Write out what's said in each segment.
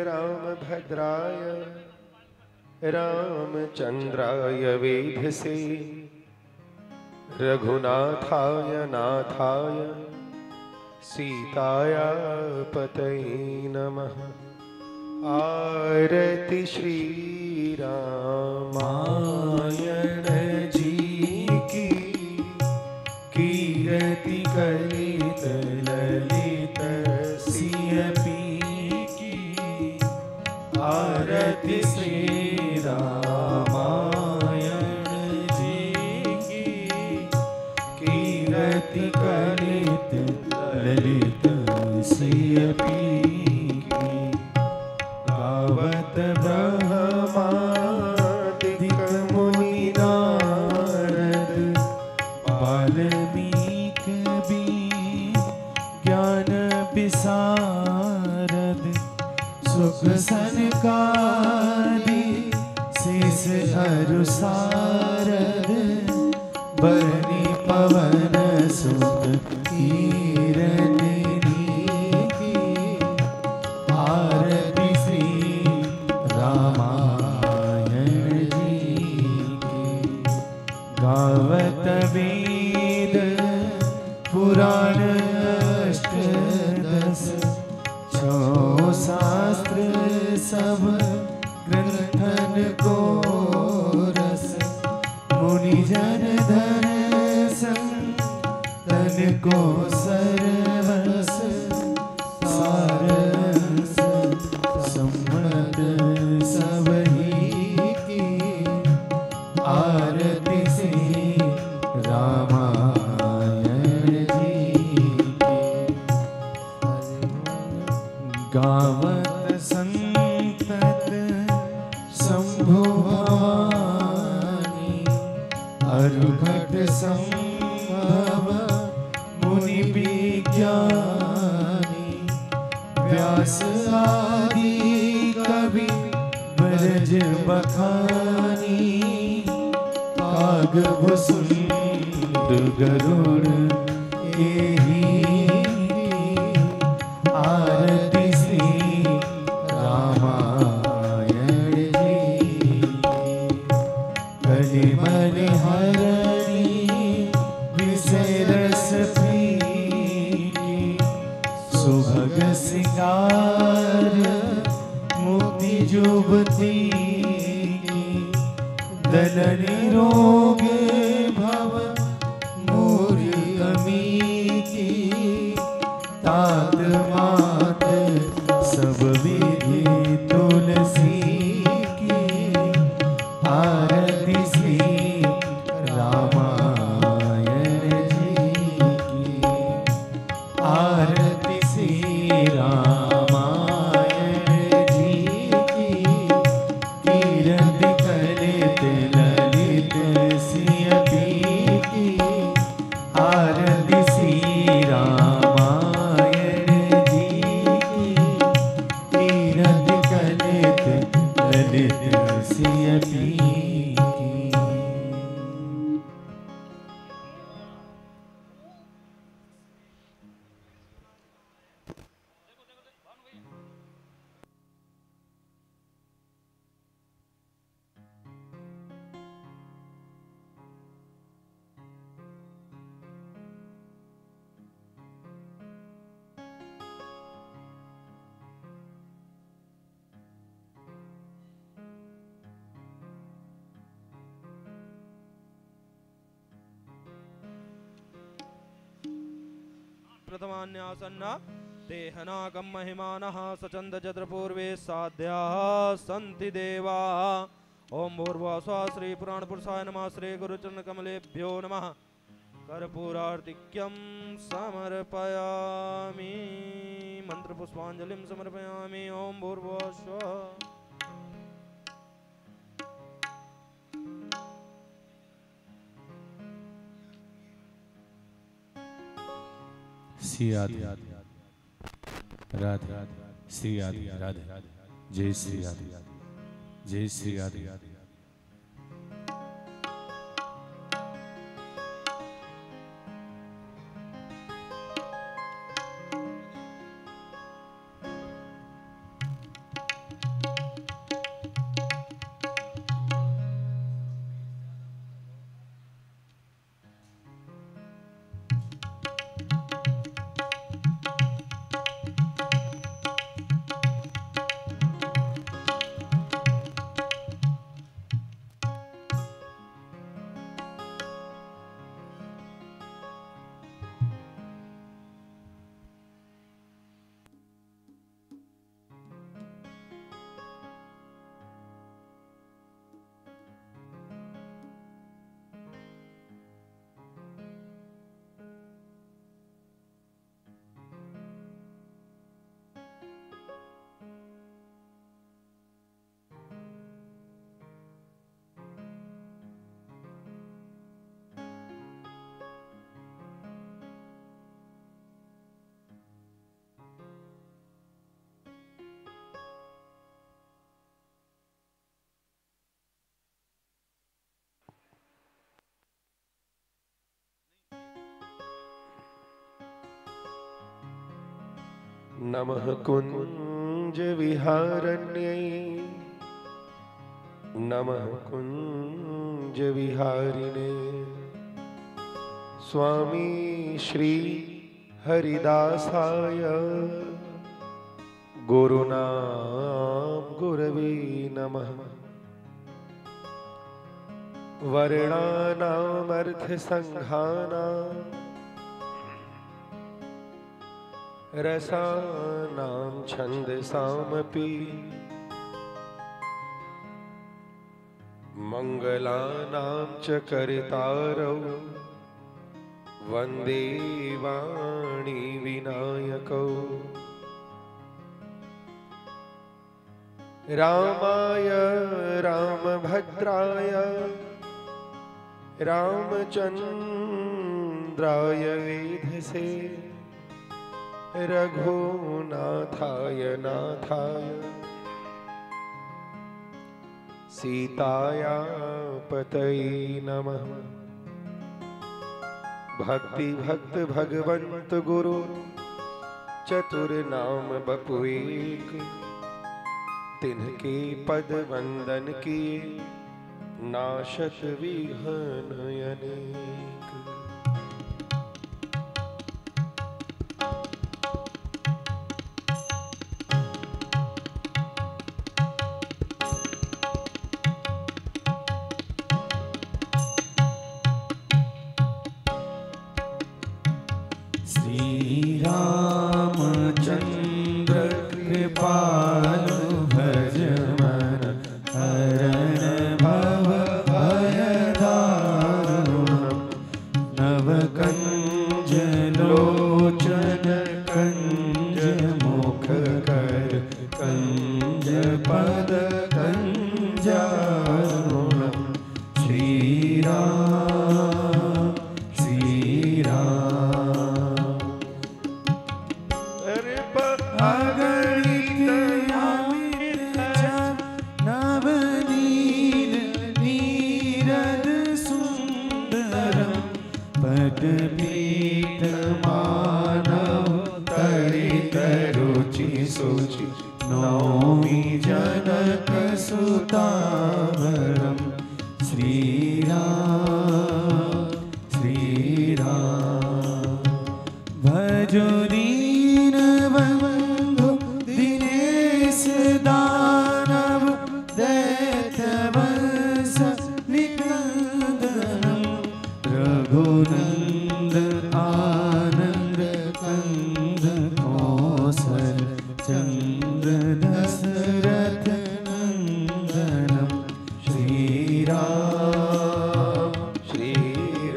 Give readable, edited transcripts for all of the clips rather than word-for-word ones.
रामभद्राय रामचन्द्राय वेधसे रघुनाथाय नाथाय सीताया पतये नमः। आरति श्री रामायण जी की, कीरति कलित ललित सिय पी की। आरति श्री रामायण जी की, कीरति कलित ललित सिय पी की। गावत ब्रह्मादिक मुनि नारद, वाल्मीक भी ज्ञान विशारद। सुख सनकादि शेष अरु सारद, बरनी पवन सुत कीरति की। आरति श्री रामायण जी की। गावत वेद पुराण अष्टदश, छो शास्त्र सब ग्रंथन को रस। मुनि जन धन संतन को सरवस, सारस सम्मत सबही की। आरति श्री रामायण जी की। गावत संतत शंभु भवानी, अरुघट संभव मुनि विज्ञानी। व्यास आदि कवि ब्रज बखानी, काग भुसुंड गरुड़ एहि की। आरति श्री रामायण जी की। कलिमल हरणी विषय रस प्रीति, सुभग सिंगार मुक्ति जुबती की। दलनी रोग भव मूर्य कमी की। तात मात सब विधि तुलसी की। आरति श्री रामायण जी की। आरति श्री रामायण जी की। कीरति कलित ललित सिय पी की। आरति श्री रामायण जी की। कीरति कलित ललित सिय पी की। प्रथमान्यासन्ना देहनागम महिमानः सचंद जत्र पूर्वे साध्याः सन्ति देवाः। ओम भूर्भुवः श्री पुराण पुरुषाय नमः। श्री गुरुचरण कमलेभ्यो नमः। कर्पूरार्तिक्यं समर्पयामि, मंत्र पुष्पांजलिं समर्पयामि। ओम भूर्भुवः स्वः। श्री राधे राधे, श्री राधे राधे, जय श्री राधे, जय श्री राधे। नमः कुंज विहारण्यै नमः कुंज विहारिणे। स्वामी श्री हरिदासाय गुरुनाम गुरवे नमः। वर्णानामर्थ संघानां रसानां छन्दसामपि मंगलानां च कर्तारौ वन्दे वाणी विनायकौ। रामाय रामभद्राय रामचन्द्राय वेधसे रघुनाथाय नाथाय सीताया पतये नमः। भक्ति भक्त भगवंत गुरु चतुर नाम बपुएक। तिन्हके पद वंदन किए नाशत विघ्न अनेक। श्री रामचंद्र कृपालु भज मन हरण भव भय दारुणम्। नव कंज लोचन कंज मुख कर कंज पद कंजारुणम्। श्री राम श्री राम। अगणित अमित नवनील नीरद सुंदरम। पदपीठ मानव तरित रुचि सुचि नौमि जनक सुतावरम। श्री राम श्री राम। भजो दीनबंधु दिनेश दानव दैत्यवंश निकंदनम। रघुनंद आनंद कंद कौशल चंद्र दशरथ नंदनम। श्री राम श्री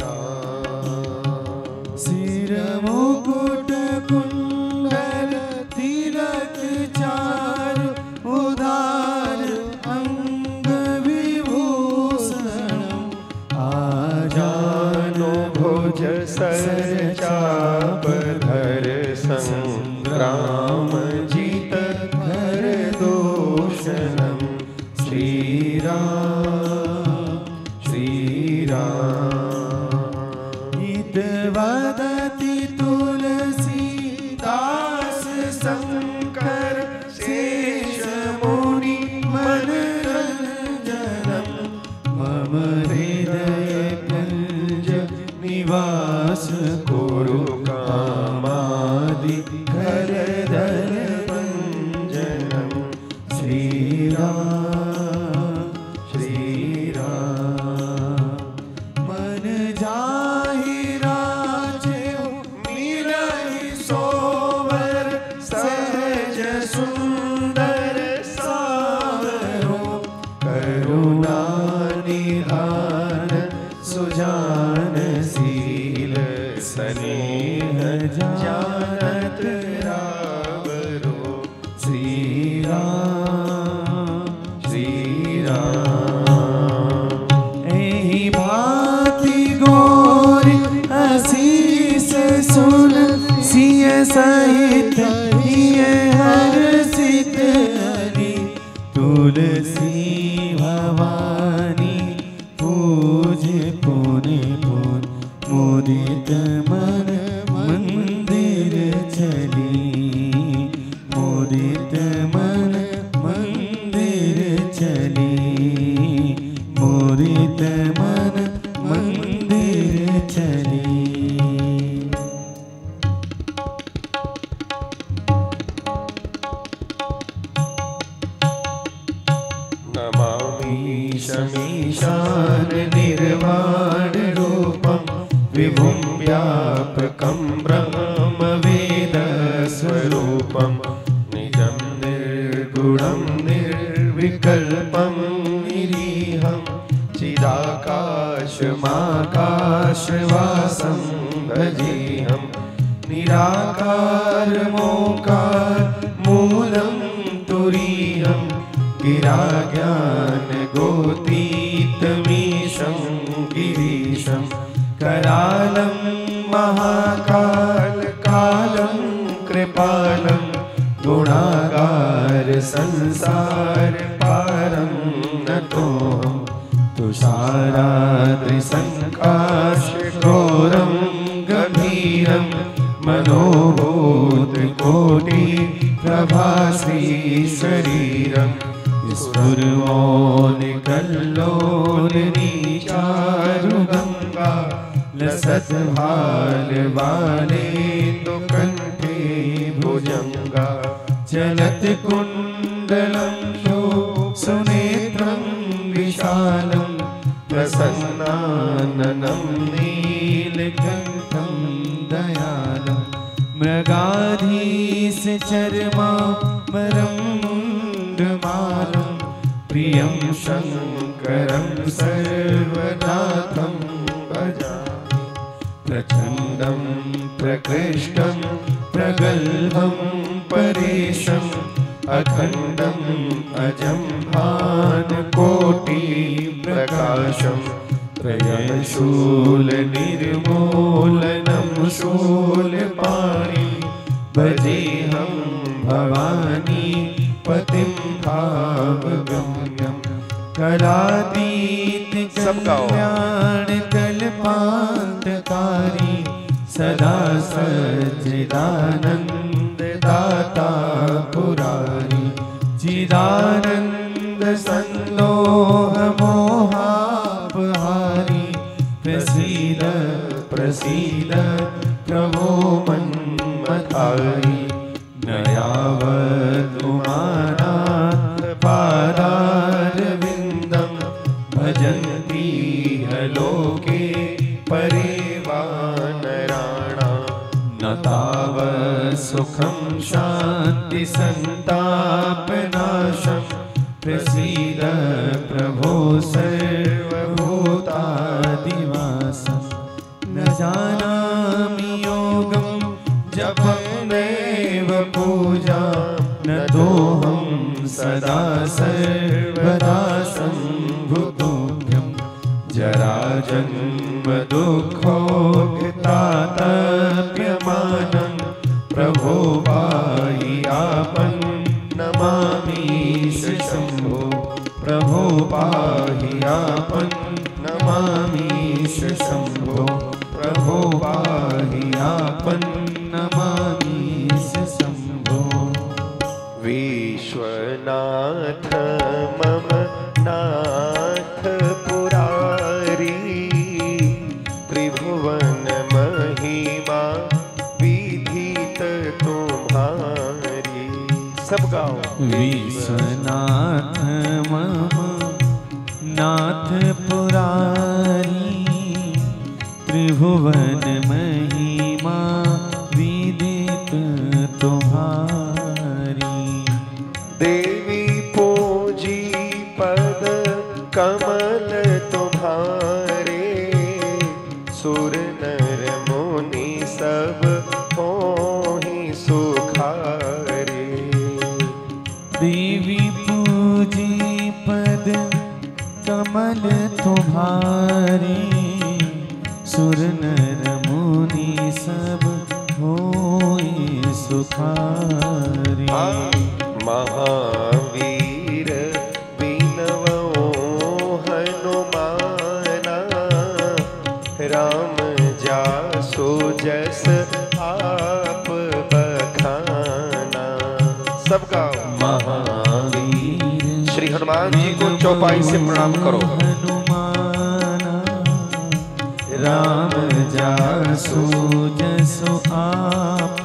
राम। सिर मुकुट कुंडल तिलक चारु उदार अंग विभूषणम्। आजानु भुज सर चाप धर संग्राम जीत घर दूषणम्। श्री राम श्री राम। इत वदति तुलसीदास शंकर शेष मुनि मनरंजनम्। मम हृदय कंज निवास कुरु कामादि घर धर भंजनम्। श्री राम श्री राम। मन जाहि राजेउ मिलहि सोवर सहज सुंदर सावरो। करुणा निधान सुजान शील स्नेह जानत रावरो। श्री राम श्री राम। एहि भांति गोरि असीस सुन सिय सहित हिय हर्षित हरि। तुलसी भवानी पूज पुन पुन मुदित मन मंदिर चली। दशमीशान निर्वाण रूपं विभुं व्यापकं ब्रह्मवेदस्वरूपं निजं निर्गुणं निर्विकल्पं निरीहं चिदाकाशमाकाशवासं भजेऽहं निराकारमोकार मूलं तुरीयं गिराज्ञानगोतीतमीशं गिरीशं करालं महाकालकालं कृपालं गुणागार संसार पारं नतोऽहं तुषाराद्रिसङ्काशघोरं गभीरं मनोभूतकोटि प्रभाश्री शरीरं स्फुरमोनिकल्लोलनीचारुगङ्गा लसद्भालवालेन्दुकण्ठे भुजङ्गा चलत्कुण्डलं सुनेत्रं विशालं प्रसन्नाननं नीलकण्ठं दयालं मृगाधीशचर्मामरं मुण्डमालं प्रियं शङ्करं सर्वनाथं भजामि प्रचण्डं प्रकृष्टं प्रगल्भं परेशम् अखण्डम् अजं भानुकोटिप्रकाशं त्रयशूलनिर्मूलनं शूलपाणि भजेऽहं भवानी पतिं भावगम्यं कलातीतकल्याणकल्पान्तकारी सदा सच्चिदानन्ददाता पुरारी चिदानन्द सन्दोहमोहापहारी प्रसीद प्रसीद प्रभो मन्मथारी न यावदुमानाथ पादारविन्दं भजन्ति लोके परिवानराणां न तावत् सुखं शान्ति सन्तापनाशं प्रसीद प्रभो सर्वभूतादिवासं न जानामि योगं जपं नैव पूजां न तोऽहं सदा सर्वदा सम्भुतोऽभ्यं जराजन्म दुःखोऽतातप्यमानं प्रभो पाहि आपन् नमामीश शम्भो प्रभो पाहि आपन् नमामीश शम्भो प्रभो पाहि आपन् नमामीश शम्भो विश्वनाथ मम नाथ पुरारी त्रिभुवन महिमा विधित तुम्हारी। सब गाओ। विश्वनाथ मम नाथ पुरारी त्रिभुवन महिमा विदित तुम्हारी। देवी पूजी पद कमल तुम्हारे सुर नर मुनि सब होहि सुखारे। देवी पूजी पद कमल तुम्हारे सुर नर मुनि सब होई सुखारी। महावीर विनवो हनुमाना राम जासो जस आप बखाना। सब गाओ। महावीर श्री हनुमान जी को चौपाई से प्रणाम करो। राम जासो जसो आप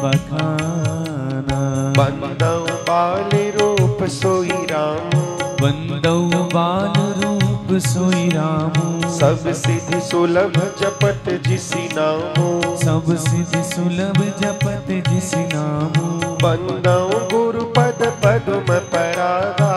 बखाना। बंदौ बाल रूप सोई राम बंदौ बाल रूप सोई रामू। सब सिद्धि सुलभ जपत जिसी नामो। सब सिद्धि सुलभ जपत जिसी नामू। बंदौ गुरु पद पद्म परागा।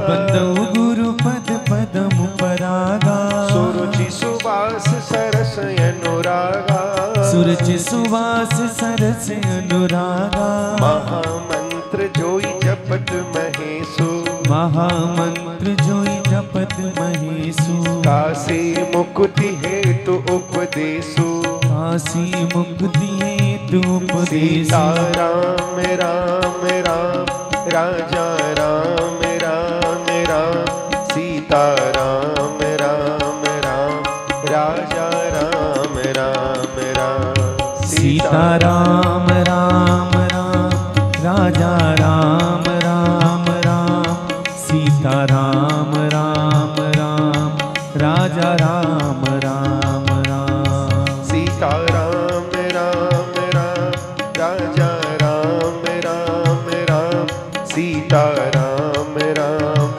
बंदौ गुरु पद पद्म परागा। सुरुचि सुवास सरस अनुरागा। सुरुचि सुवास सरस अनुरागा। महामंत्र जोई जपत महेशु। महामंत्र जोई जपत महेशु। काशी मुक्ति हेतु उपदेशु। काशी मुक्ति हेतु उपदेशु। सीता राम राम राम राजा राम राम राम। सीता राम राम राम राजा राम राम राम। सीता राम राम राम राजा राम राम राम। सीता राम राम राम राजा राम राम राम। सीता राम राम राम राजा राम राम राम। सीता राम राम राम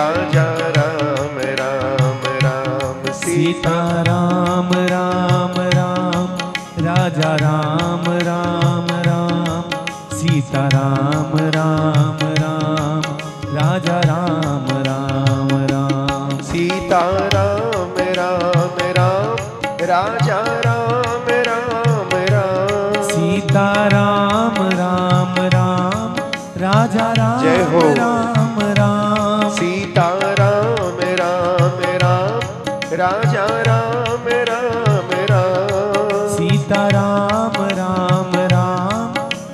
राजा राम राम राम। सीता राम राम राम राजा राम राम राम। सीता राम राम राम राजा राम राम राम। सीता राम राम राम राजा राम राम राम। सीता राम राम राम राजा राम जय हो। राम राम। सीता राम राम राम राजा राम राम राम। सीता राम राम राम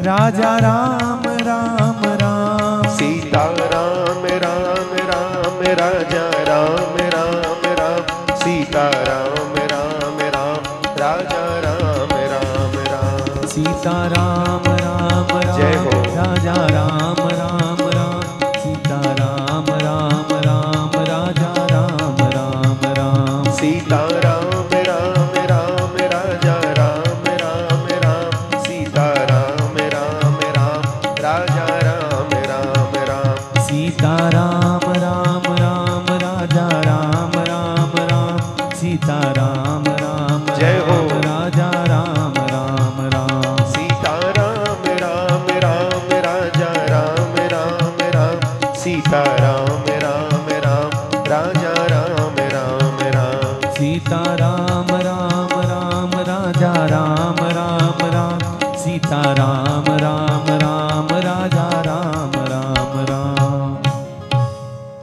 राजा राम राम राम। सीता राम राम राम राजा राम राम राम। सीता राम राम राम राजा राम राम राम। सीता राम राम जय राम हो। राजा राम राम राम। सीता राम राम राम राजा राम राम राम। सीता राम राम राम राजा राम राम राम। सीता राम राम राम राजा राम राम राम। सीता राम राम राम राजा राम राम राम। सीता राम राम जय हो। राम राजा राम राम राम। सीता राम राम राम राजा राम राम राम। सीता राम राम राम राजा राम राम राम। सीता राम राम राम राजा राम राम राम। सीता राम राम राम राजा राम राम राम।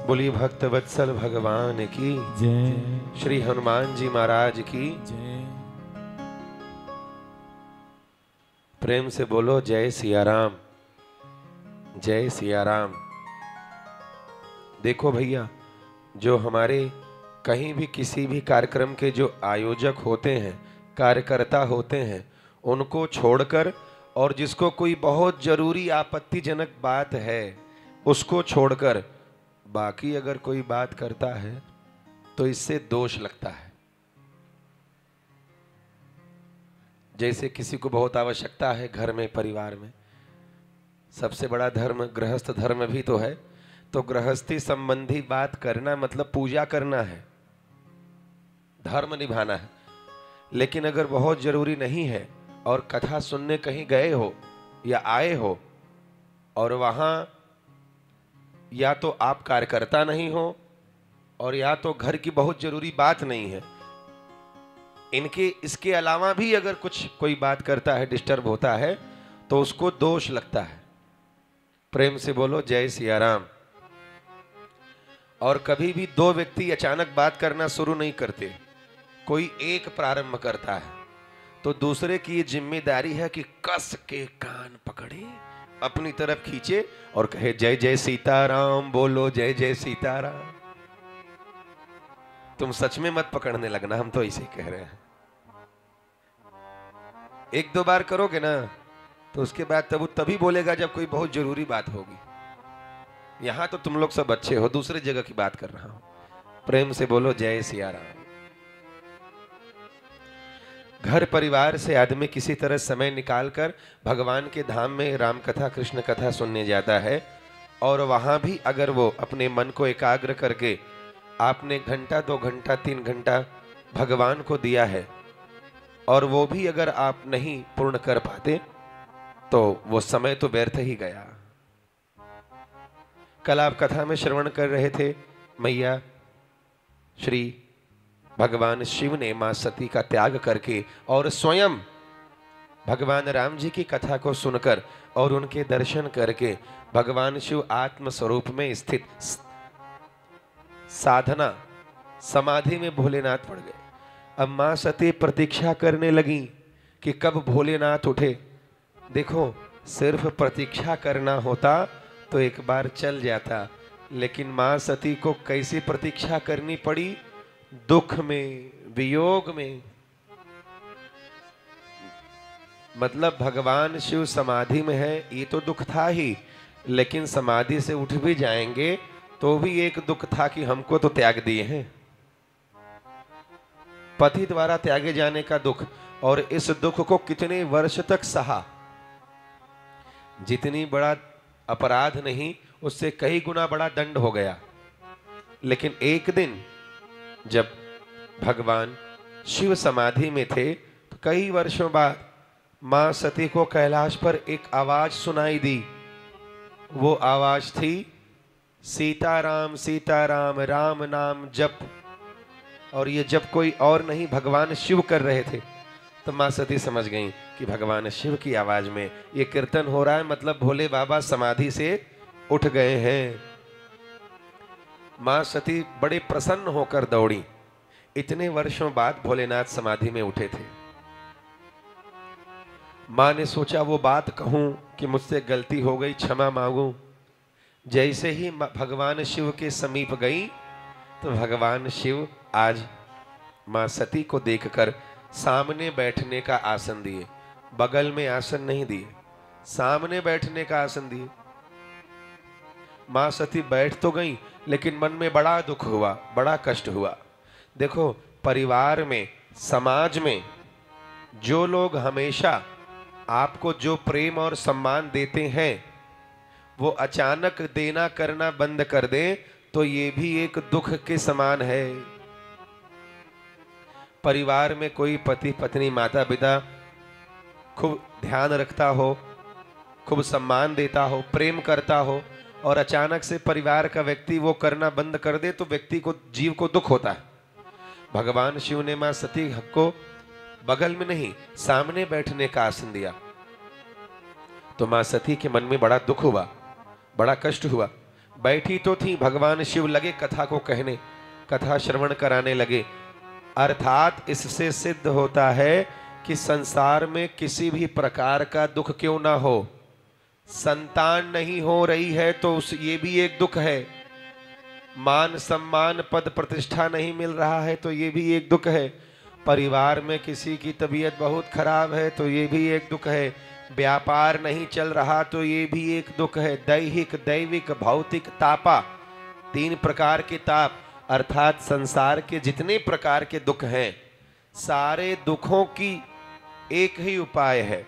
बोलिए भक्त वत्सल भगवान की जय। श्री हनुमान जी महाराज की जय। प्रेम से बोलो जय सिया राम। जय सिया राम। देखो भैया, जो हमारे कहीं भी किसी भी कार्यक्रम के जो आयोजक होते हैं, कार्यकर्ता होते हैं, उनको छोड़कर और जिसको कोई बहुत जरूरी आपत्तिजनक बात है उसको छोड़कर बाकी अगर कोई बात करता है तो इससे दोष लगता है। जैसे किसी को बहुत आवश्यकता है घर में, परिवार में, सबसे बड़ा धर्म गृहस्थ धर्म भी तो है, तो गृहस्थी संबंधी बात करना मतलब पूजा करना है, धर्म निभाना है। लेकिन अगर बहुत जरूरी नहीं है और कथा सुनने कहीं गए हो या आए हो और वहां या तो आप कार्यकर्ता नहीं हो और या तो घर की बहुत जरूरी बात नहीं है, इसके अलावा भी अगर कुछ कोई बात करता है, डिस्टर्ब होता है, तो उसको दोष लगता है। प्रेम से बोलो जय सिया राम। और कभी भी दो व्यक्ति अचानक बात करना शुरू नहीं करते, कोई एक प्रारंभ करता है तो दूसरे की ये जिम्मेदारी है कि कस के कान पकड़े, अपनी तरफ खींचे और कहे जय जय सीताराम, बोलो जय जय सीताराम। तुम सच में मत पकड़ने लगना, हम तो इसे कह रहे हैं। एक दो बार करोगे ना तो उसके बाद तभी बोलेगा जब कोई बहुत जरूरी बात होगी। यहां तो तुम लोग सब अच्छे हो, दूसरे जगह की बात कर रहा हूं। प्रेम से बोलो जय सिया राम। घर परिवार से आदमी किसी तरह समय निकालकर भगवान के धाम में राम कथा कृष्ण कथा सुनने जाता है और वहां भी अगर वो अपने मन को एकाग्र करके आपने घंटा 2 घंटा 3 घंटा भगवान को दिया है और वो भी अगर आप नहीं पूर्ण कर पाते तो वो समय तो व्यर्थ ही गया। कल आप कथा में श्रवण कर रहे थे, मैया श्री भगवान शिव ने मां सती का त्याग करके और स्वयं भगवान राम जी की कथा को सुनकर और उनके दर्शन करके भगवान शिव आत्म स्वरूप में स्थित साधना समाधि में भोलेनाथ पड़ गए। अब मां सती प्रतीक्षा करने लगी कि कब भोलेनाथ उठे। देखो, सिर्फ प्रतीक्षा करना होता तो एक बार चल जाता, लेकिन मां सती को कैसी प्रतीक्षा करनी पड़ी? दुख में, वियोग में। मतलब भगवान शिव समाधि में है, ये तो दुख था ही, लेकिन समाधि से उठ भी जाएंगे तो भी एक दुख था कि हमको तो त्याग दिए हैं। पति द्वारा त्यागे जाने का दुख, और इस दुख को कितने वर्ष तक सहा। जितनी बड़ा अपराध नहीं, उससे कई गुना बड़ा दंड हो गया। लेकिन एक दिन जब भगवान शिव समाधि में थे तो कई वर्षों बाद मां सती को कैलाश पर एक आवाज सुनाई दी। वो आवाज थी, सीताराम सीताराम राम नाम जप। और ये जप कोई और नहीं, भगवान शिव कर रहे थे। तो मां सती समझ गई कि भगवान शिव की आवाज में ये कीर्तन हो रहा है, मतलब भोले बाबा समाधि से उठ गए हैं। मां सती बड़े प्रसन्न होकर दौड़ी। इतने वर्षों बाद भोलेनाथ समाधि में उठे थे। मां ने सोचा वो बात कहूं कि मुझसे गलती हो गई, क्षमा मांगूं। जैसे ही भगवान शिव के समीप गई तो भगवान शिव आज मां सती को देखकर सामने बैठने का आसन दिए। बगल में आसन नहीं दिए, सामने बैठने का आसन दिए। मां सती बैठ तो गई, लेकिन मन में बड़ा दुख हुआ, बड़ा कष्ट हुआ। देखो, परिवार में, समाज में जो लोग हमेशा आपको जो प्रेम और सम्मान देते हैं वो अचानक देना करना बंद कर दे तो ये भी एक दुख के समान है। परिवार में कोई पति पत्नी माता पिता खूब ध्यान रखता हो, खूब सम्मान देता हो, प्रेम करता हो, और अचानक से परिवार का व्यक्ति वो करना बंद कर दे तो व्यक्ति को, जीव को दुख होता है। भगवान शिव ने मां सती को बगल में नहीं, सामने बैठने का आसन दिया। तो मां सती के मन में बड़ा दुख हुआ, बड़ा कष्ट हुआ। बैठी तो थी, भगवान शिव लगे कथा को कहने, कथा श्रवण कराने लगे। अर्थात इससे सिद्ध होता है कि संसार में किसी भी प्रकार का दुख क्यों ना हो, संतान नहीं हो रही है तो ये भी एक दुख है। मान सम्मान पद प्रतिष्ठा नहीं मिल रहा है तो ये भी एक दुख है। परिवार में किसी की तबीयत बहुत खराब है तो ये भी एक दुख है। व्यापार नहीं चल रहा तो ये भी एक दुख है। दैहिक, दैविक, भौतिक तापा, 3 प्रकार के ताप, अर्थात संसार के जितने प्रकार के दुख हैं, सारे दुखों की एक ही उपाय है।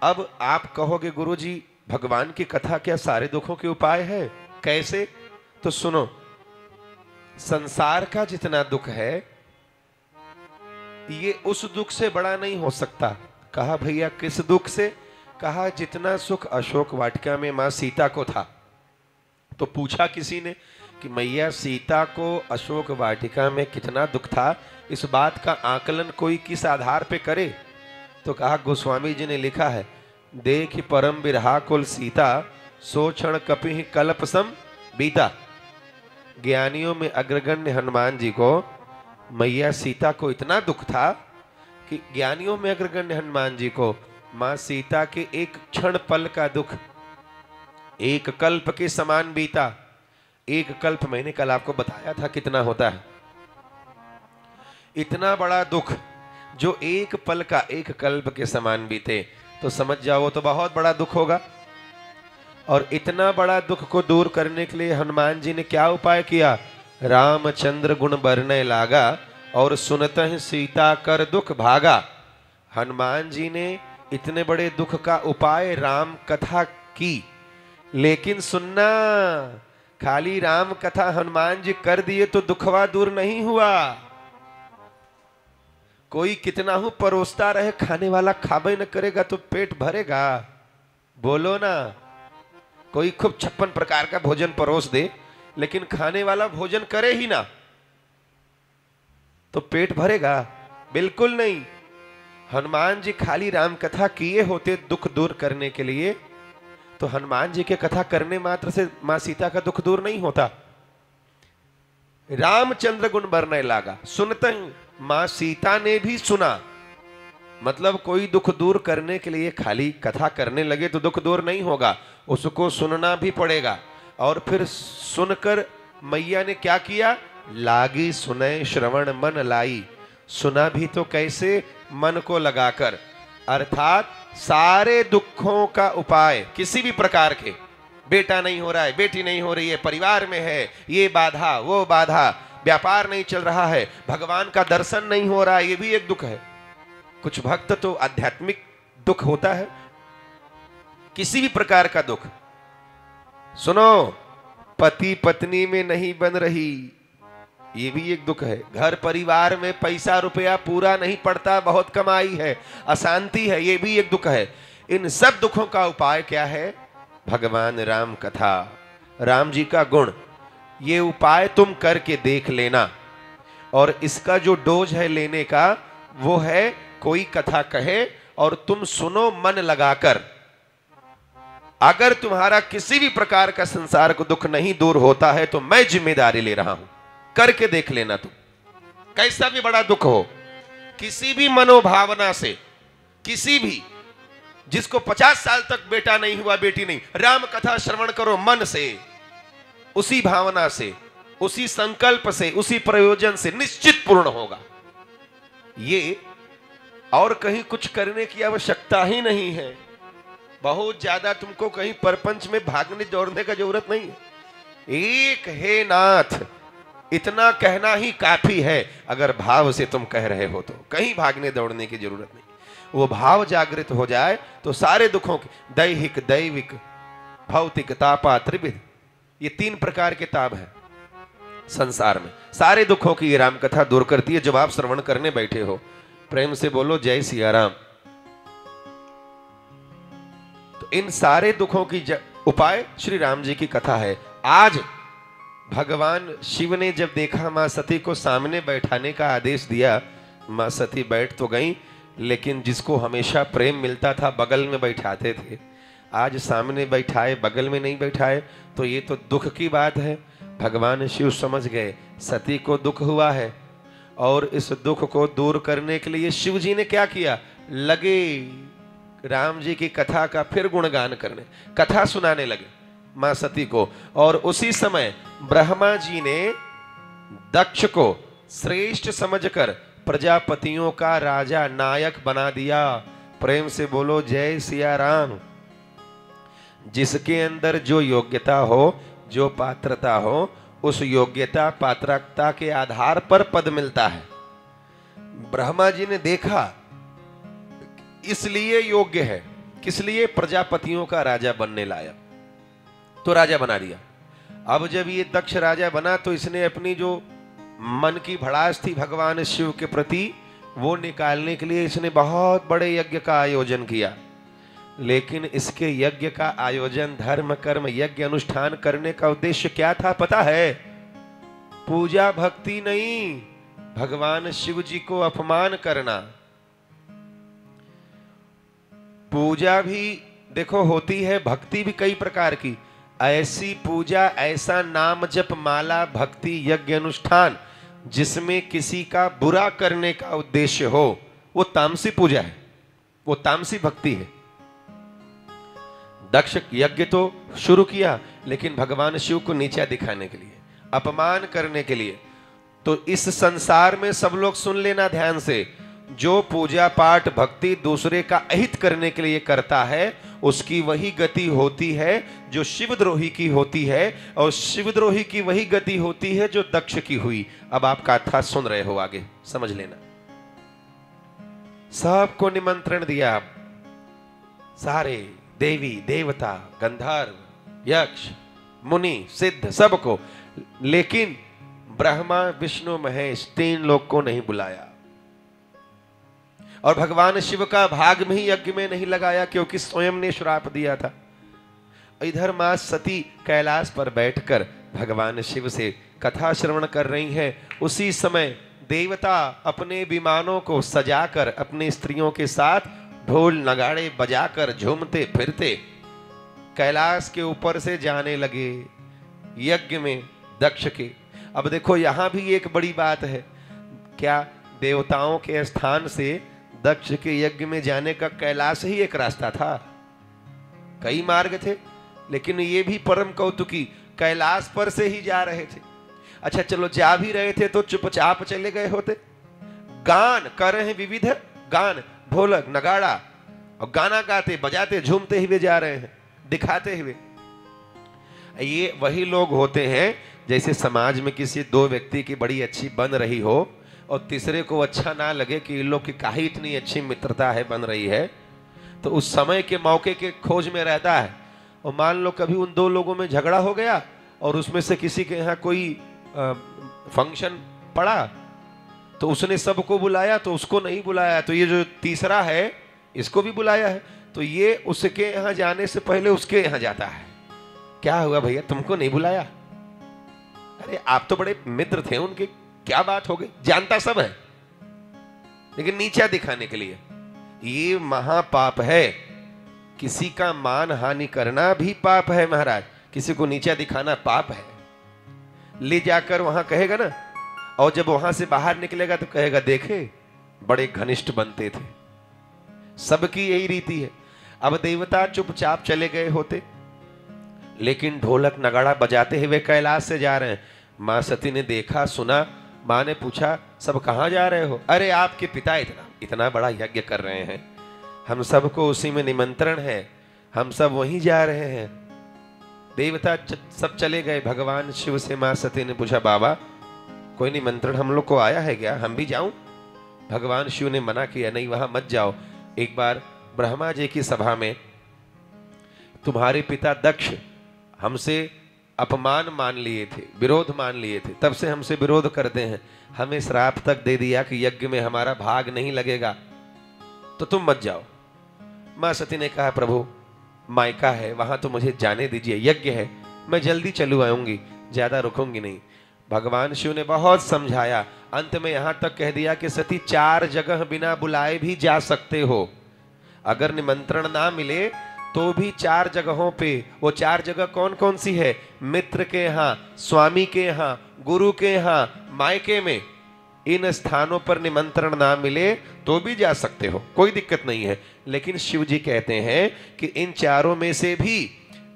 अब आप कहोगे गुरुजी भगवान की कथा क्या सारे दुखों के उपाय है? कैसे? तो सुनो, संसार का जितना दुख है ये उस दुख से बड़ा नहीं हो सकता। कहा भैया किस दुख से? कहा जितना सुख अशोक वाटिका में मां सीता को था। तो पूछा किसी ने कि मैया सीता को अशोक वाटिका में कितना दुख था, इस बात का आकलन कोई किस आधार पे करे? तो कहा गोस्वामी जी ने लिखा है, देख परम बिरहा कुल सीता, सो क्षण कपि कल्प सम बीता। ज्ञानियों में अग्रगण्य हनुमान जी को, मैया सीता को इतना दुख था कि ज्ञानियों में अग्रगण्य हनुमान जी को मां सीता के एक क्षण पल का दुख एक कल्प के समान बीता। एक कल्प मैंने कल आपको बताया था कितना होता है। इतना बड़ा दुख जो एक पल का एक कल्प के समान बीते तो समझ जाओ तो बहुत बड़ा दुख होगा। और इतना बड़ा दुख को दूर करने के लिए हनुमान जी ने क्या उपाय किया? रामचंद्र गुण बरने लागा और सुनतहि सीता कर दुख भागा। हनुमान जी ने इतने बड़े दुख का उपाय राम कथा की, लेकिन सुनना, खाली राम कथा हनुमान जी कर दिए तो दुखवा दूर नहीं हुआ। कोई कितना हूं परोसता रहे, खाने वाला खाबे न करेगा तो पेट भरेगा? बोलो ना। कोई खूब 56 प्रकार का भोजन परोस दे, लेकिन खाने वाला भोजन करे ही ना, तो पेट भरेगा? बिल्कुल नहीं। हनुमान जी खाली राम कथा किए होते दुख दूर करने के लिए, तो हनुमान जी के कथा करने मात्र से मां सीता का दुख दूर नहीं होता। रामचंद्र गुण बरने लागा, सुनते ही मां सीता ने भी सुना। मतलब कोई दुख दूर करने के लिए खाली कथा करने लगे तो दुख दूर नहीं होगा, उसको सुनना भी पड़ेगा। और फिर सुनकर मैया ने क्या किया? लागी सुने श्रवण मन लाई। सुना भी तो कैसे? मन को लगाकर। अर्थात सारे दुखों का उपाय, किसी भी प्रकार के, बेटा नहीं हो रहा है, बेटी नहीं हो रही है, परिवार में है ये बाधा वो बाधा, व्यापार नहीं चल रहा है, भगवान का दर्शन नहीं हो रहा है, ये भी एक दुख है। कुछ भक्त तो आध्यात्मिक दुख होता है, किसी भी प्रकार का दुख। सुनो, पति पत्नी में नहीं बन रही, ये भी एक दुख है। घर परिवार में पैसा रुपया पूरा नहीं पड़ता, बहुत कमाई है, अशांति है, ये भी एक दुख है। इन सब दुखों का उपाय क्या है? भगवान राम कथा, राम जी का गुण। ये उपाय तुम करके देख लेना। और इसका जो डोज है लेने का, वो है कोई कथा कहे और तुम सुनो मन लगाकर। अगर तुम्हारा किसी भी प्रकार का संसार को दुख नहीं दूर होता है तो मैं जिम्मेदारी ले रहा हूं, करके देख लेना। तुम कैसा भी बड़ा दुख हो, किसी भी मनोभावना से, किसी भी, जिसको 50 साल तक बेटा नहीं हुआ, बेटी नहीं, राम कथा श्रवण करो मन से, उसी भावना से, उसी संकल्प से, उसी प्रयोजन से, निश्चित पूर्ण होगा। ये और कहीं कुछ करने की आवश्यकता ही नहीं है। बहुत ज्यादा तुमको कहीं परपंच में भागने दौड़ने का जरूरत नहीं है। एक हे नाथ, इतना कहना ही काफी है। अगर भाव से तुम कह रहे हो तो कहीं भागने दौड़ने की जरूरत नहीं। वो भाव जागृत हो जाए तो सारे दुखों के, दैहिक, दैविक, भौतिक, तापा, त्रिविध, ये 3 प्रकार के ताप है संसार में। सारे दुखों की ये राम कथा दूर करती है। जब आप श्रवण करने बैठे हो, प्रेम से बोलो जय सिया राम। तो इन सारे दुखों की उपाय श्री राम जी की कथा है। आज भगवान शिव ने जब देखा मां सती को सामने बैठाने का आदेश दिया, मां सती बैठ तो गई, लेकिन जिसको हमेशा प्रेम मिलता था बगल में बैठाते थे, आज सामने बैठाए, बगल में नहीं बैठाए, तो ये तो दुख की बात है। भगवान शिव समझ गए सती को दुख हुआ है, और इस दुख को दूर करने के लिए शिव जी ने क्या किया? लगे राम जी की कथा का फिर गुणगान करने, कथा सुनाने लगे मां सती को। और उसी समय ब्रह्मा जी ने दक्ष को श्रेष्ठ समझकर प्रजापतियों का राजा, नायक बना दिया। प्रेम से बोलो जय सिया राम। जिसके अंदर जो योग्यता हो, जो पात्रता हो, उस योग्यता पात्रता के आधार पर पद मिलता है। ब्रह्मा जी ने देखा इसलिए योग्य है, किस लिए? प्रजापतियों का राजा बनने लायक, तो राजा बना दिया। अब जब ये दक्ष राजा बना तो इसने अपनी जो मन की भड़ास थी भगवान शिव के प्रति, वो निकालने के लिए इसने बहुत बड़े यज्ञ का आयोजन किया। लेकिन इसके यज्ञ का आयोजन, धर्म कर्म यज्ञ अनुष्ठान करने का उद्देश्य क्या था पता है? पूजा भक्ति नहीं, भगवान शिव जी को अपमान करना। पूजा भी देखो होती है, भक्ति भी कई प्रकार की। ऐसी पूजा, ऐसा नाम जप, माला, भक्ति, यज्ञ अनुष्ठान जिसमें किसी का बुरा करने का उद्देश्य हो, वो तामसी पूजा है, वो तामसी भक्ति है। दक्ष यज्ञ तो शुरू किया, लेकिन भगवान शिव को नीचा दिखाने के लिए, अपमान करने के लिए। तो इस संसार में सब लोग सुन लेना ध्यान से, जो पूजा पाठ भक्ति दूसरे का अहित करने के लिए करता है, उसकी वही गति होती है जो शिवद्रोही की होती है, और शिवद्रोही की वही गति होती है जो दक्ष की हुई। अब आप कथा सुन रहे हो, आगे समझ लेना। सबको निमंत्रण दिया, सारे देवी देवता गंधर्व यक्ष मुनि सिद्ध सबको, लेकिन ब्रह्मा विष्णु महेश 3 लोग को नहीं बुलाया। और भगवान शिव का भाग में ही यज्ञ में नहीं लगाया, क्योंकि स्वयं ने श्राप दिया था। इधर मां सती कैलाश पर बैठकर भगवान शिव से कथा श्रवण कर रही हैं। उसी समय देवता अपने विमानों को सजाकर अपनी स्त्रियों के साथ ढोल नगाड़े बजाकर झूमते फिरते कैलाश के ऊपर से जाने लगे यज्ञ में दक्ष के। अब देखो यहां भी एक बड़ी बात है, क्या देवताओं के स्थान से दक्ष के यज्ञ में जाने का कैलाश ही एक रास्ता था? कई मार्ग थे, लेकिन ये भी परम कौतुकी कैलाश पर से ही जा रहे थे। अच्छा चलो जा भी रहे थे तो चुपचाप चले गए होते। गान कर रहे हैं, विविध गान ढोलक नगाड़ा, और गाना गाते बजाते झूमते हुए जा रहे हैं, दिखाते हुए। ये वही लोग होते हैं जैसे समाज में किसी 2 व्यक्ति की बड़ी अच्छी बन रही हो और तीसरे को अच्छा ना लगे कि इन लोग की काहे इतनी अच्छी मित्रता है बन रही है, तो उस समय के मौके के खोज में रहता है। और मान लो कभी उन 2 लोगों में झगड़ा हो गया और उसमें से किसी के यहाँ कोई फंक्शन पड़ा तो उसने सबको बुलाया तो उसको नहीं बुलाया, तो ये जो तीसरा है इसको भी बुलाया है, तो ये उसके यहाँ जाने से पहले उसके यहाँ जाता है। क्या हुआ भैया, तुमको नहीं बुलाया? अरे आप तो बड़े मित्र थे उनके, क्या बात हो गई? जानता सब है, लेकिन नीचा दिखाने के लिए। ये महापाप है। किसी का मान हानि करना भी पाप है महाराज, किसी को नीचा दिखाना पाप है। ले जाकर वहां कहेगा ना, और जब वहां से बाहर निकलेगा तो कहेगा देखे बड़े घनिष्ठ बनते थे। सबकी यही रीति है। अब देवता चुपचाप चले गए होते, लेकिन ढोलक नगाड़ा बजाते हुए कैलाश से जा रहे हैं। मां सती ने देखा सुना, मां ने पूछा सब कहां जा रहे हो? अरे आपके पिता इतना बड़ा यज्ञ कर रहे हैं, हम सबको उसी में निमंत्रण है, हम सब वहीं जा रहे हैं। देवता सब चले गए। भगवान शिव से मां सती ने पूछा बाबा कोई निमंत्रण हम लोग को आया है क्या, हम भी जाऊं? भगवान शिव ने मना किया, नहीं वहां मत जाओ। एक बार ब्रह्मा जी की सभा में तुम्हारे पिता दक्ष हमसे अपमान मान लिए थे, विरोध मान लिए थे, तब से हमसे विरोध करते हैं। हमें श्राप तक दे दिया कि यज्ञ में हमारा भाग नहीं लगेगा, तो तुम मत जाओ। मां सती ने कहा प्रभु मायका है, वहां तो मुझे जाने दीजिए, यज्ञ है, मैं जल्दी चलू आऊंगी, ज्यादा रुकूंगी नहीं। भगवान शिव ने बहुत समझाया, अंत में यहां तक कह दिया कि सती 4 जगह बिना बुलाए भी जा सकते हो। अगर निमंत्रण ना मिले तो भी 4 जगहों पे, वो 4 जगह कौन कौन सी है? मित्र के यहाँ, स्वामी के यहाँ, गुरु के यहाँ, मायके में। इन स्थानों पर निमंत्रण ना मिले तो भी जा सकते हो, कोई दिक्कत नहीं है। लेकिन शिव जी कहते हैं कि इन 4 में से भी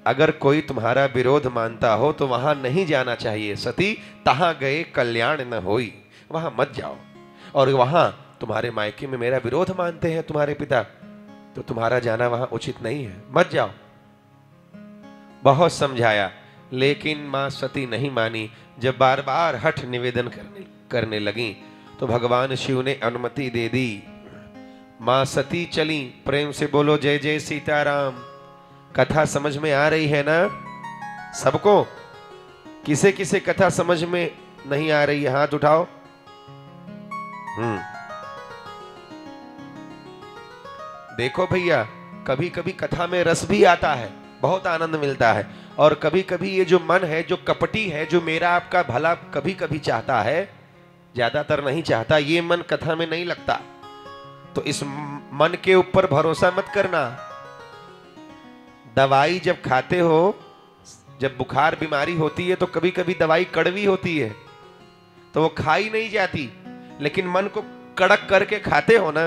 अगर कोई तुम्हारा विरोध मानता हो तो वहां नहीं जाना चाहिए। सती तहां गए कल्याण न होई, वहां मत जाओ। और वहां तुम्हारे मायके में मेरा विरोध मानते हैं तुम्हारे पिता, तो तुम्हारा जाना वहां उचित नहीं है, मत जाओ। बहुत समझाया, लेकिन मां सती नहीं मानी। जब बार बार हठ निवेदन करने लगी तो भगवान शिव ने अनुमति दे दी। मां सती चली। प्रेम से बोलो जय जय सीताराम। कथा समझ में आ रही है ना सबको? किसे किसे कथा समझ में नहीं आ रही है हाथ उठाओ। देखो भैया, कभी कभी कथा में रस भी आता है, बहुत आनंद मिलता है। और कभी कभी ये जो मन है, जो कपटी है, जो मेरा आपका भला कभी कभी चाहता है, ज्यादातर नहीं चाहता, ये मन कथा में नहीं लगता। तो इस मन के ऊपर भरोसा मत करना। दवाई जब खाते हो, जब बुखार बीमारी होती है तो कभी कभी दवाई कड़वी होती है तो वो खाई नहीं जाती, लेकिन मन को कड़क करके खाते हो ना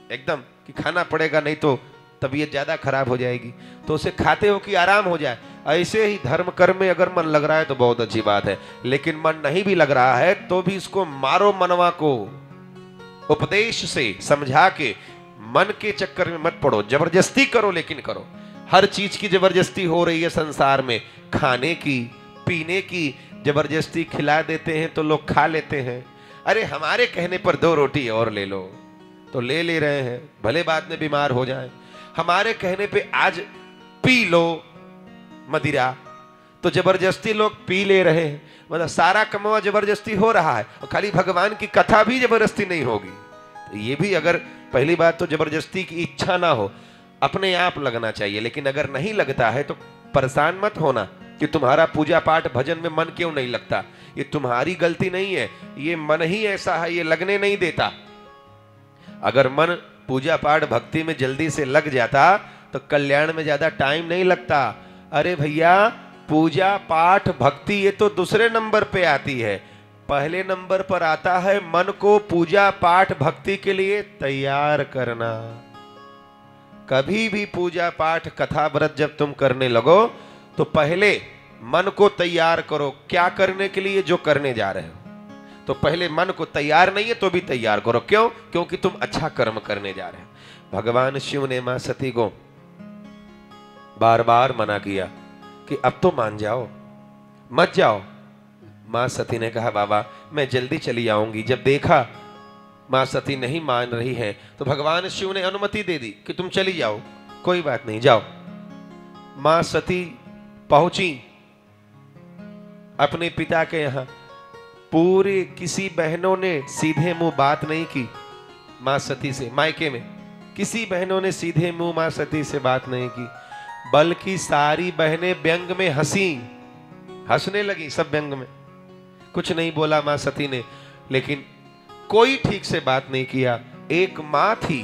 एकदम कि खाना पड़ेगा नहीं तो तबीयत ज्यादा खराब हो जाएगी, तो उसे खाते हो कि आराम हो जाए। ऐसे ही धर्म कर्म में अगर मन लग रहा है तो बहुत अच्छी बात है, लेकिन मन नहीं भी लग रहा है तो भी इसको मारो मनवा को, उपदेश से समझा के। मन के चक्कर में मत पड़ो, जबरदस्ती करो लेकिन करो। हर चीज की जबरदस्ती हो रही है संसार में, खाने की पीने की जबरदस्ती खिला देते हैं तो लोग खा लेते हैं। अरे हमारे कहने पर 2 रोटी और ले लो तो ले रहे हैं, भले बाद में बीमार हो जाए। हमारे कहने पे आज पी लो मदिरा, तो जबरदस्ती लोग पी ले रहे हैं, मतलब सारा कमावा जबरदस्ती हो रहा है, और खाली भगवान की कथा भी जबरदस्ती नहीं होगी। तो ये भी, अगर पहली बात तो जबरदस्ती की इच्छा ना हो, अपने आप लगना चाहिए। लेकिन अगर नहीं लगता है तो परेशान मत होना कि तुम्हारा पूजा पाठ भजन में मन क्यों नहीं लगता। ये तुम्हारी गलती नहीं है, ये मन ही ऐसा है, ये लगने नहीं देता। अगर मन पूजा पाठ भक्ति में जल्दी से लग जाता तो कल्याण में ज्यादा टाइम नहीं लगता। अरे भैया, पूजा पाठ भक्ति ये तो दूसरे नंबर पे आती है, पहले नंबर पर आता है मन को पूजा पाठ भक्ति के लिए तैयार करना। कभी भी पूजा पाठ कथा व्रत जब तुम करने लगो तो पहले मन को तैयार करो। क्या करने के लिए? जो करने जा रहे हो। तो पहले मन को तैयार नहीं है तो भी तैयार करो। क्यों? क्योंकि तुम अच्छा कर्म करने जा रहे हो। भगवान शिव ने मां सती को बार बार मना किया कि अब तो मान जाओ, मत जाओ। मां सती ने कहा बाबा मैं जल्दी चली आऊंगी। जब देखा मां सती नहीं मान रही है तो भगवान शिव ने अनुमति दे दी कि तुम चली जाओ, कोई बात नहीं, जाओ। मां सती पहुंची अपने पिता के यहां। पूरे किसी बहनों ने सीधे मुंह बात नहीं की मां सती से। मायके में किसी बहनों ने सीधे मुंह मां सती से बात नहीं की, बल्कि सारी बहनें व्यंग में हंसने लगी। सब व्यंग में, कुछ नहीं बोला मां सती ने, लेकिन कोई ठीक से बात नहीं किया। एक मां थी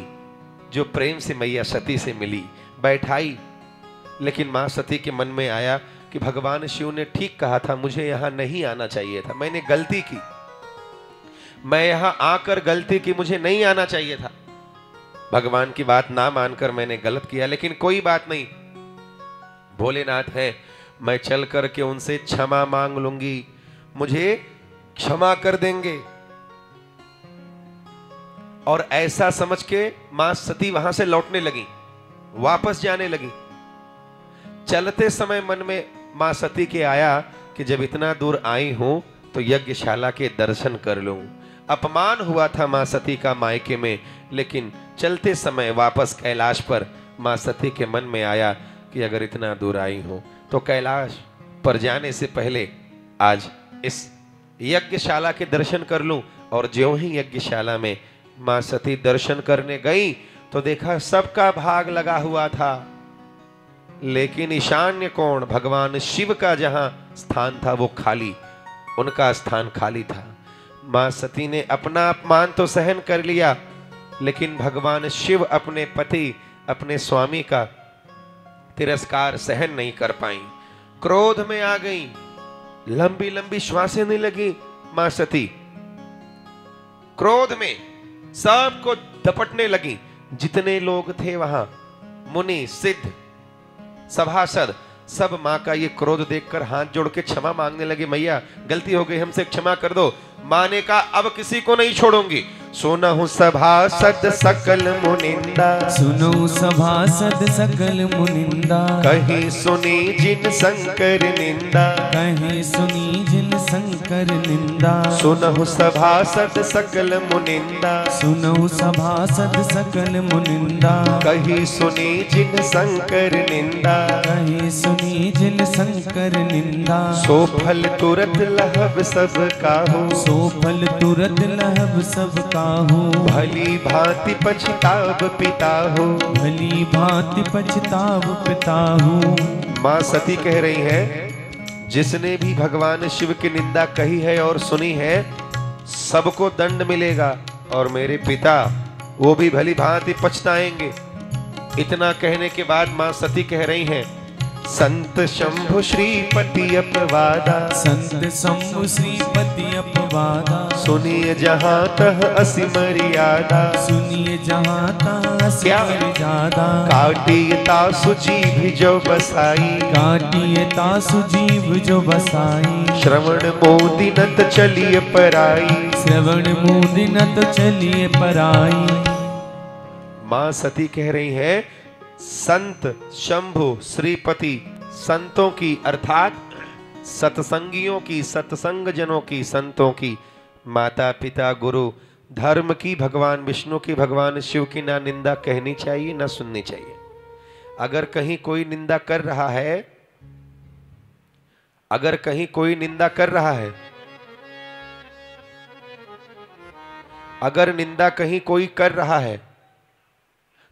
जो प्रेम से मैया सती से मिली, बैठाई, लेकिन मां सती के मन में आया कि भगवान शिव ने ठीक कहा था, मुझे यहां नहीं आना चाहिए था, मैंने गलती की, मैं यहां आकर गलती की, मुझे नहीं आना चाहिए था। भगवान की बात ना मानकर मैंने गलत किया, लेकिन कोई बात नहीं, भोलेनाथ है, मैं चल करके उनसे क्षमा मांग लूंगी, मुझे क्षमा कर देंगे। और ऐसा समझ के मां सती वहां से लौटने लगी, वापस जाने लगी। चलते समय मन में मां सती के आया कि जब इतना दूर आई हूं तो यज्ञशाला के दर्शन कर लूं। अपमान हुआ था मां सती का मायके में, लेकिन चलते समय वापस कैलाश पर मां सती के मन में आया कि अगर इतना दूर आई हूं तो कैलाश पर जाने से पहले आज इस यज्ञशाला के दर्शन कर लूं। और ज्यों ही यज्ञशाला में मां सती दर्शन करने गई तो देखा सबका भाग लगा हुआ था, लेकिन ईशान्य कोण भगवान शिव का जहां स्थान था वो खाली, उनका स्थान खाली था। मां सती ने अपना अपमान तो सहन कर लिया, लेकिन भगवान शिव अपने पति, अपने स्वामी का तिरस्कार सहन नहीं कर पाई, क्रोध में आ गई, लंबी लंबी श्वासें नहीं लगी मां सती, क्रोध में सबको दपटने लगी। जितने लोग थे वहां, मुनि, सिद्ध, सभासद, सब मां का ये क्रोध देखकर हाथ जोड़ के क्षमा मांगने लगे, मैया गलती हो गई, हमसे क्षमा कर दो। मां ने कहा अब किसी को नहीं छोड़ूंगी। सुनहु सभासद सकल मुनिंदा, सुनो सभासद सकल मुनिंदा, कहीं सुनी जिन शंकर निंदा, कहीं सुनी जिन शंकर निंदा। सुनहु सभासद सकल मुनिंदा, सुनो सभासद सकल मुनिंदा, कहीं सुनी जिन शंकर निंदा, कहीं सुनी जिन शंकर निंदा। सो फल तुरत लहब सब काहू, सो फल तुरत लहब सब काहू। भली भांति पछताव पिताहू, भली भांति पछताव पिताहू। मां सती कह रही है जिसने भी भगवान शिव की निंदा कही है और सुनी है सबको दंड मिलेगा, और मेरे पिता वो भी भली भांति पछताएंगे। इतना कहने के बाद मां सती कह रही हैं संत शंभु श्रीपति अपवादा, संत शंभु श्रीपति अपवादा। सुनिए जहां तह असि मर्यादा, सुनिए जहां तह असि क्या? मर्यादा। काटिए तासु जीभ जो बसाई, काटिए तासु जीव जो बसाई। श्रवण मोदिनत चलिए पराई, श्रवण मोदिनत चलिए पराई। मां सती कह रही है संत शंभु श्रीपति, संतों की अर्थात सत्संगियों की, सत्संग जनों की, संतों की, माता पिता गुरु धर्म की, भगवान विष्णु की, भगवान शिव की ना निंदा कहनी चाहिए ना सुननी चाहिए। अगर कहीं कोई निंदा कर रहा है, अगर कहीं कोई निंदा कर रहा है, अगर निंदा कहीं कोई कर रहा है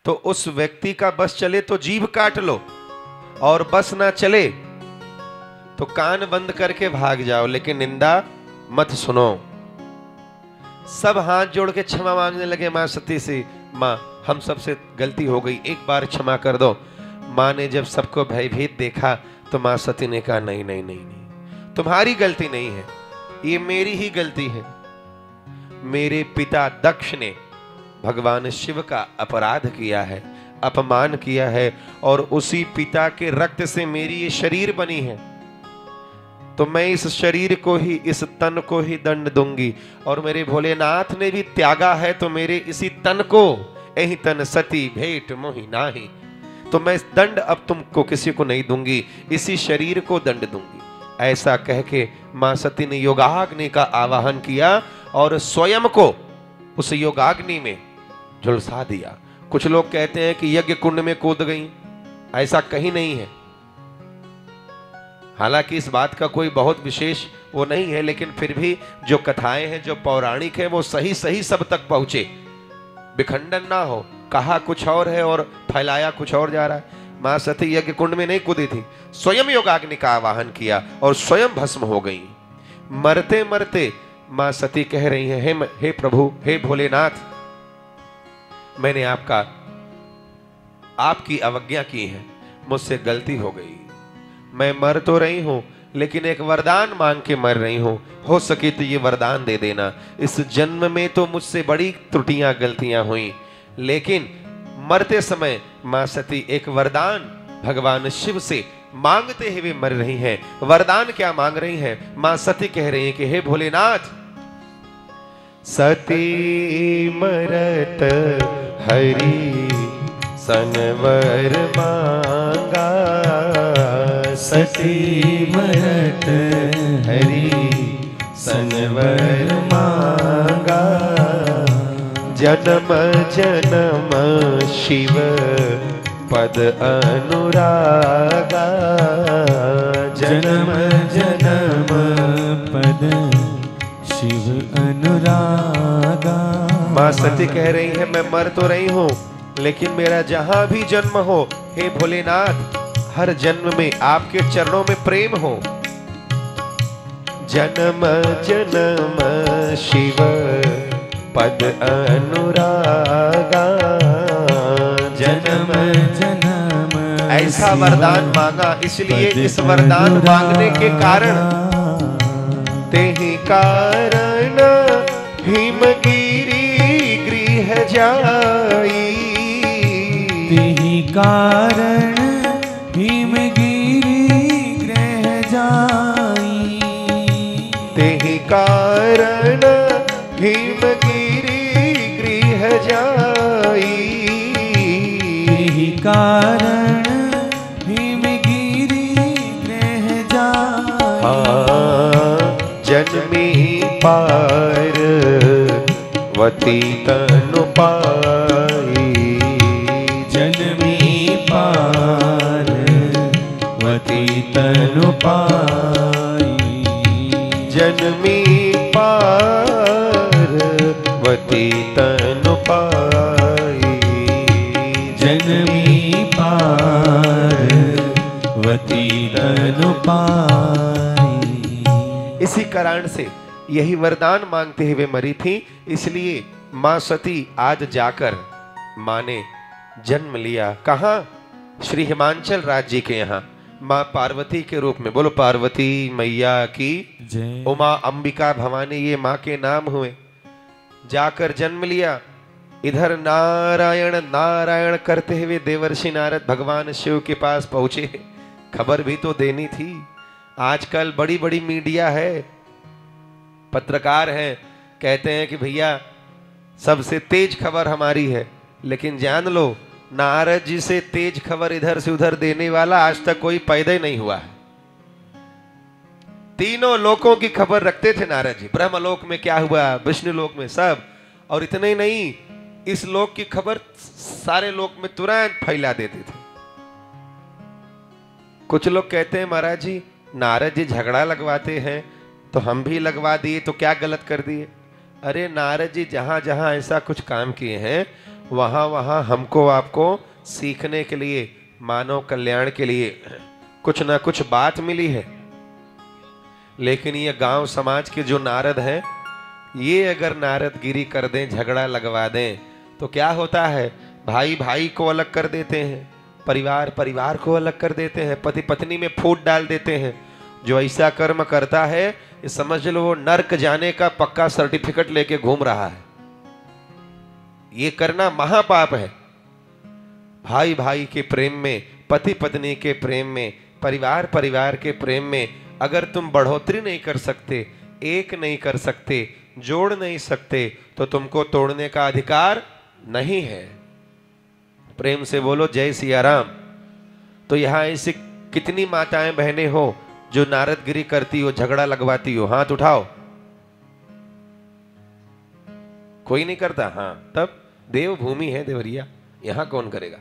तो उस व्यक्ति का बस चले तो जीभ काट लो, और बस ना चले तो कान बंद करके भाग जाओ, लेकिन निंदा मत सुनो। सब हाथ जोड़ के क्षमा मांगने लगे मां सती से, मां हम सबसे गलती हो गई, एक बार क्षमा कर दो। मां ने जब सबको भयभीत देखा तो मां सती ने कहा नहीं नहीं नहीं नहीं, तुम्हारी गलती नहीं है, ये मेरी ही गलती है। मेरे पिता दक्ष ने भगवान शिव का अपराध किया है, अपमान किया है, और उसी पिता के रक्त से मेरी ये शरीर बनी है, तो मैं इस शरीर को ही, इस तन को ही दंड दूंगी। और मेरे भोलेनाथ ने भी त्यागा है तो मेरे इसी तन को, यही तन सती भेंट मोहि नाही, तो मैं इस दंड अब तुमको किसी को नहीं दूंगी, इसी शरीर को दंड दूंगी। ऐसा कह के मां सती ने योगाग्नि का आवाहन किया और स्वयं को उस योगाग्नि में झुलसा दिया। कुछ लोग कहते हैं कि यज्ञ कुंड में कूद गई, ऐसा कहीं नहीं है। हालांकि इस बात का कोई बहुत विशेष वो नहीं है, लेकिन फिर भी जो कथाएं हैं, जो पौराणिक है, वो सही सही सब तक पहुंचे, विखंडन ना हो। कहा कुछ और है और फैलाया कुछ और जा रहा है। मां सती यज्ञ कुंड में नहीं कूदी थी, स्वयं योगाग्नि का आवाहन किया और स्वयं भस्म हो गई। मरते मरते मां सती कह रही है, हे प्रभु, हे भोलेनाथ, मैंने आपकी अवज्ञा की है, मुझसे गलती हो गई। मैं मर तो रही हूं, लेकिन एक वरदान मांग के मर रही हूं, हो सके तो ये वरदान दे देना। इस जन्म में तो मुझसे बड़ी त्रुटियां गलतियां हुई, लेकिन मरते समय मां सती एक वरदान भगवान शिव से मांगते हुए मर रही हैं। वरदान क्या मांग रही हैं? मां सती कह रही हैं कि हे भोलेनाथ, सती मरत हरि सनवर मांगा, सती मरत हरि सनवर मांगा, जन्म जन्म शिव पद अनुरागा, जन्म जन्म पद शिव अनुरागा। मां सती कह रही है, मैं मर तो रही हूं, लेकिन मेरा जहां भी जन्म हो, हे भोलेनाथ, हर जन्म में आपके चरणों में प्रेम हो। जन्म जन्म शिव पद अनुरागा, जन्म जन्म ऐसा वरदान मांगा। इसलिए इस वरदान मांगने के कारण, तेहि कारण हिमगिरी गृह जाई, तेहि कारण हिमगिरी गृह जाई, तेहि कारण हिमगिरी गृह जाई, तेहि कारण हिमगिरी गृह जाई। हाँ, जन्मी पार्वती तनु पाई, जन्मी पार्वती तनु पाई, जन्मी पार्वती तनु पाई, जन्मी पार्वती तनु पाई। इसी कारण से यही वरदान मांगते हुए मरी थी। इसलिए मां सती आज जाकर मां ने जन्म लिया। कहां? श्री हिमाचल राज्य के यहाँ मां पार्वती के रूप में। बोलो पार्वती मैया की जय। उमा अंबिका भवानी, ये मां के नाम हुए। जाकर जन्म लिया। इधर नारायण नारायण करते हुए देवर्षि नारद भगवान शिव के पास पहुंचे। खबर भी तो देनी थी। आजकल बड़ी बड़ी मीडिया है, पत्रकार हैं, कहते हैं कि भैया सबसे तेज खबर हमारी है, लेकिन जान लो नारद जी से तेज खबर इधर से उधर देने वाला आज तक कोई पैदा ही नहीं हुआ है। तीनों लोकों की खबर रखते थे नारद जी। ब्रह्मलोक में क्या हुआ, विष्णु लोक में सब, और इतने ही नहीं, इस लोक की खबर सारे लोक में तुरंत फैला देते थे। कुछ लोग कहते हैं महाराज जी नारद जी झगड़ा लगवाते हैं तो हम भी लगवा दिए तो क्या गलत कर दिए। अरे नारद जी जहां जहां ऐसा कुछ काम किए हैं वहां वहां हमको आपको सीखने के लिए, मानव कल्याण के लिए कुछ ना कुछ बात मिली है। लेकिन ये गांव समाज के जो नारद हैं, ये अगर नारदगिरी कर दें, झगड़ा लगवा दें, तो क्या होता है, भाई भाई को अलग कर देते हैं, परिवार परिवार को अलग कर देते हैं, पति पत्नी में फूट डाल देते हैं। जो ऐसा कर्म करता है ये समझ लो वो नर्क जाने का पक्का सर्टिफिकेट लेके घूम रहा है। ये करना महापाप है। भाई भाई के प्रेम में, पति पत्नी के प्रेम में, परिवार परिवार के प्रेम में अगर तुम बढ़ोतरी नहीं कर सकते, एक नहीं कर सकते, जोड़ नहीं सकते, तो तुमको तोड़ने का अधिकार नहीं है। प्रेम से बोलो जय सिया राम। तो यहां ऐसी कितनी माताएं बहनें हो जो नारदगिरी करती हो, झगड़ा लगवाती हो? हाथ उठाओ। कोई नहीं करता? हाँ, तब देवभूमि है देवरिया, यहां कौन करेगा?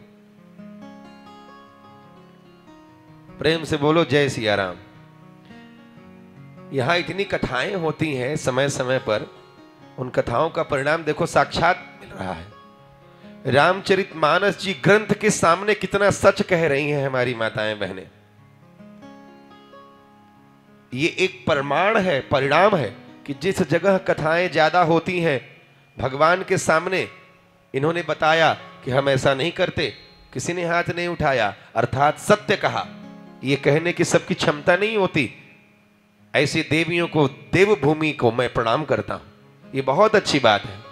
प्रेम से बोलो जय सिया राम। यहां इतनी कथाएं होती हैं समय समय पर, उन कथाओं का परिणाम देखो साक्षात मिल रहा है। रामचरितमानस जी ग्रंथ के सामने कितना सच कह रही हैं हमारी माताएं बहनें। ये एक प्रमाण है, परिणाम है कि जिस जगह कथाएं ज्यादा होती हैं, भगवान के सामने इन्होंने बताया कि हम ऐसा नहीं करते, किसी ने हाथ नहीं उठाया, अर्थात सत्य कहा। ये कहने की सबकी क्षमता नहीं होती। ऐसी देवियों को, देवभूमि को मैं प्रणाम करता हूं। ये बहुत अच्छी बात है।